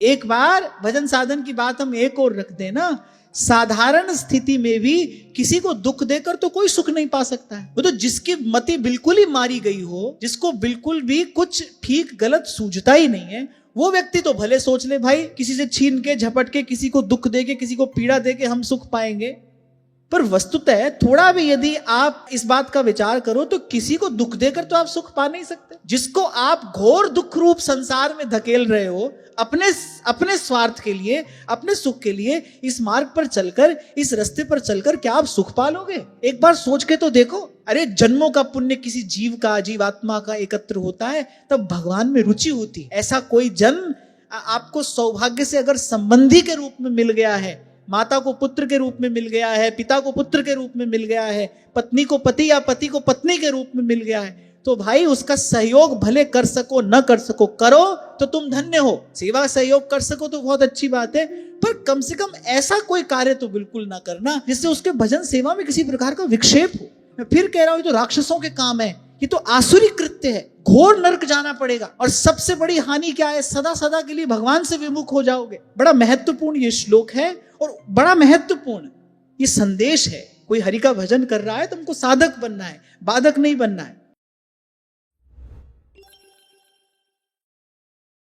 एक बार भजन साधन की बात हम एक और रख दें ना, साधारण स्थिति में भी किसी को दुख देकर तो कोई सुख नहीं पा सकता है। वो तो जिसकी मति बिल्कुल ही मारी गई हो, जिसको बिल्कुल भी कुछ ठीक गलत सूझता ही नहीं है, वो व्यक्ति तो भले सोच ले भाई किसी से छीन के झपट के, किसी को दुख दे के, किसी को पीड़ा दे के हम सुख पाएंगे। पर वस्तुतः थोड़ा भी यदि आप इस बात का विचार करो तो किसी को दुख देकर तो आप सुख पा नहीं सकते। जिसको आप घोर दुख रूप संसार में धकेल रहे हो अपने स्वार्थ के लिए, अपने सुख के लिए, इस मार्ग पर चलकर, इस रास्ते पर चलकर क्या आप सुख पालोगे? एक बार सोच के तो देखो। अरे जन्मों का पुण्य किसी जीव का, जीवात्मा का एकत्र होता है तब भगवान में रुचि होती है। ऐसा कोई जन्म आपको सौभाग्य से अगर संबंधी के रूप में मिल गया है, माता को पुत्र के रूप में मिल गया है, पिता को पुत्र के रूप में मिल गया है, पत्नी को पति या पति को पत्नी के रूप में मिल गया है, तो भाई उसका सहयोग भले कर सको न कर सको, करो तो तुम धन्य हो। सेवा सहयोग कर सको तो बहुत अच्छी बात है, पर कम से कम ऐसा कोई कार्य तो बिल्कुल ना करना जिससे उसके भजन सेवा में किसी प्रकार का विक्षेप हो। मैं फिर कह रहा हूं, ये तो राक्षसों के काम है, ये तो आसुरी कृत्य है, घोर नरक जाना पड़ेगा। और सबसे बड़ी हानि क्या है? सदा सदा के लिए भगवान से विमुख हो जाओगे। बड़ा महत्वपूर्ण ये श्लोक है और बड़ा महत्वपूर्ण ये संदेश है। कोई हरि का भजन कर रहा है, तुमको साधक बनना है, बाधक नहीं बनना है।